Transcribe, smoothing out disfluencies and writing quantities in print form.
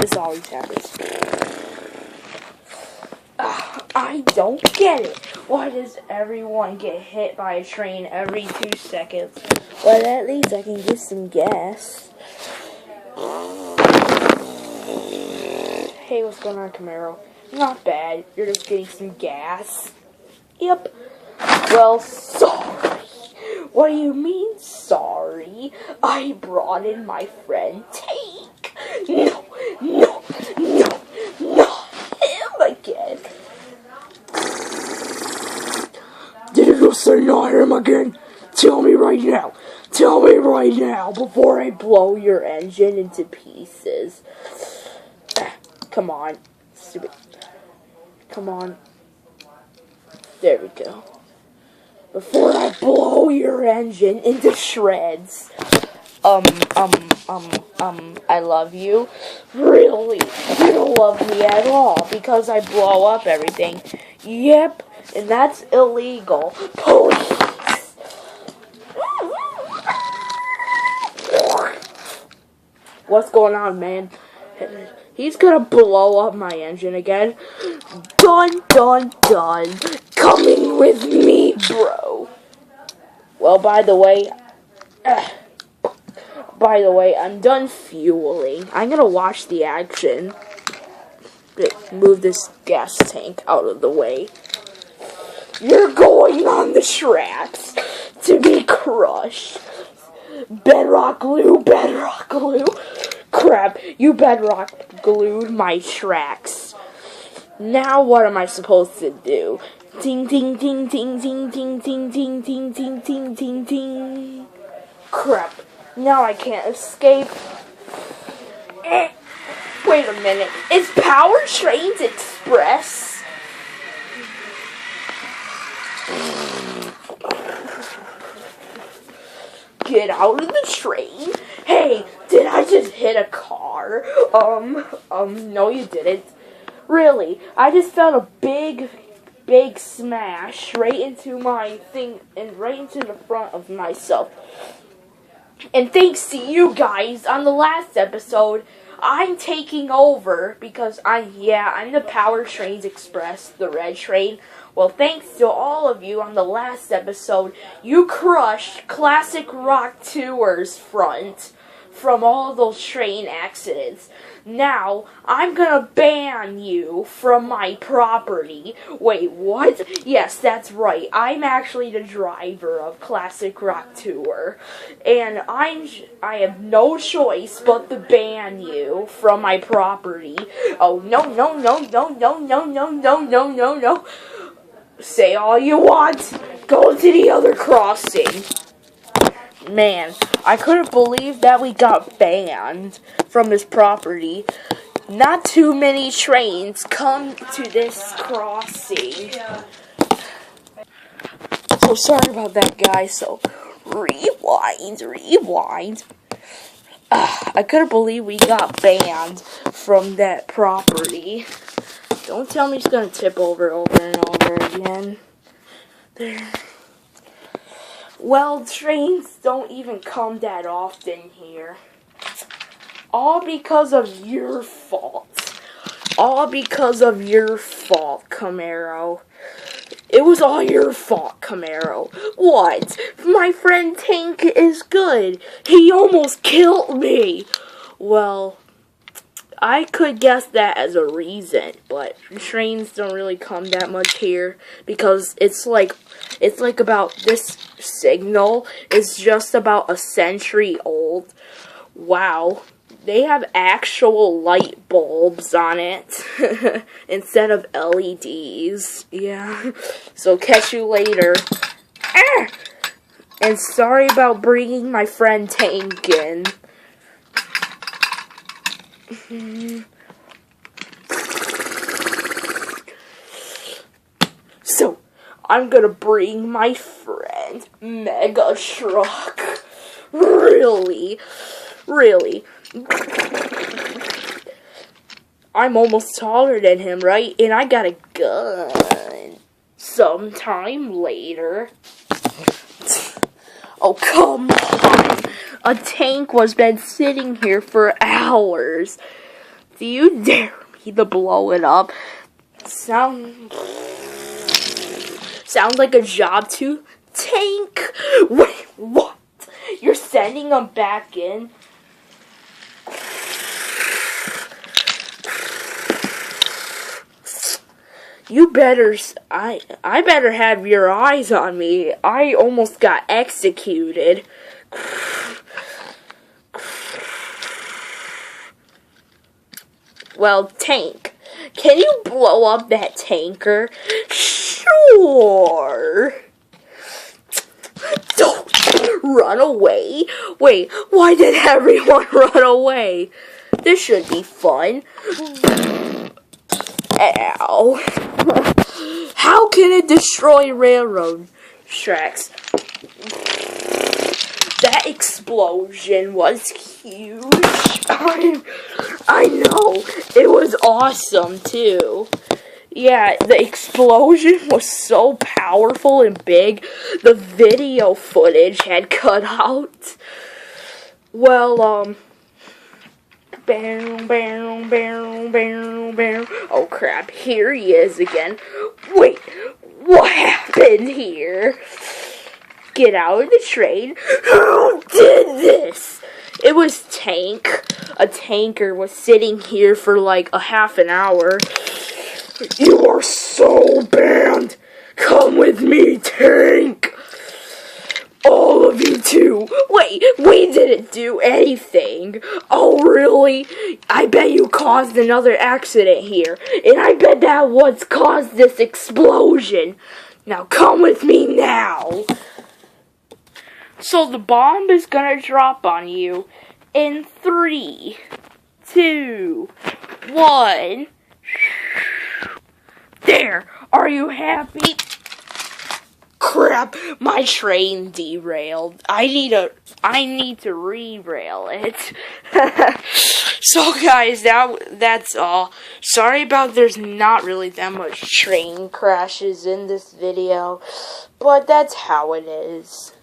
This always happens. I don't get it. Why does everyone get hit by a train every 2 seconds? Well, at least I can get some gas. Hey, what's going on, Camaro? Not bad. You're just getting some gas. Yep. Well, sorry. What do you mean, sorry? I brought in my friend Tank. No, not him again. Did you just say not him again? Tell me right now. Tell me right now before I blow your engine into pieces. Come on. Stupid. Come on. There we go. Before I blow your engine into shreds. I love you. Really? You don't love me at all because I blow up everything. Yep, and that's illegal. Police! What's going on, man? He's gonna blow up my engine again. Done. Coming with me, bro. Well, by the way, I'm done fueling. I'm gonna watch the action. Move this gas tank out of the way. You're going on the tracks to be crushed. Bedrock glue. Crap, you bedrock glued my tracks. Now what am I supposed to do? Ting ting ting ting ting ting ting ting ting ting ting ting ting. Crap, now I can't escape. Wait a minute, is Power Trains Express? Get out of the train. Hey, did I just hit a car? No you didn't. Really, I just felt a big smash right into my thing and right into the front of myself. And thanks to you guys on the last episode, I'm taking over because I'm the Power Trains Express, the red train. Well, thanks to all of you on the last episode, you crushed Classic Rock Tour's front from all those train accidents. Now, I'm gonna ban you from my property. Wait, what? Yes, that's right. I'm actually the driver of Classic Rock Tour. And I have no choice but to ban you from my property. Oh, no. Say all you want. Go to the other crossing. Man, I couldn't believe that we got banned from this property. Not too many trains come to this crossing. So sorry about that, guys. So, rewind. I couldn't believe we got banned from that property. Don't tell me it's gonna tip over and over again. There. Well, trains don't even come that often here. All because of your fault. All because of your fault, Camaro. It was all your fault, Camaro. What? My friend Tank is good. He almost killed me. Well, I could guess that as a reason, but trains don't really come that much here because it's like about this signal is just about a century old. Wow, they have actual light bulbs on it instead of LEDs. Yeah, so catch you later. And sorry about bringing my friend Tank in. So, I'm gonna bring my friend Mega Truck. Really? I'm almost taller than him, right? And I got a gun. Sometime later. Oh, come on. A tank was been sitting here for hours. Do you dare me to blow it up? Sounds like a job to Tank. Wait, what? You're sending them back in? You better, I better have your eyes on me. I almost got executed. Well, Tank, can you blow up that tanker? Sure. Don't run away. Wait, why did everyone run away? This should be fun. Ow. How can it destroy railroad tracks? That explosion was huge. I know. It was awesome, too. Yeah, the explosion was so powerful and big, the video footage had cut out. Well, bam, bam, bam, bam, bam. Oh crap, here he is again. Wait, what happened here? Get out of the train. Who did this? It was Tank. A tanker was sitting here for like a half an hour. You are so banned. Come with me, Tank. All of you too. Wait, we didn't do anything. Oh, really? I bet you caused another accident here. And I bet that what's caused this explosion. Now come with me now. So the bomb is gonna drop on you in 3, 2, 1. There. Are you happy? Crap, my train derailed. I need to re-rail it. So guys, that's all. Sorry about there's not really that much train crashes in this video, but that's how it is.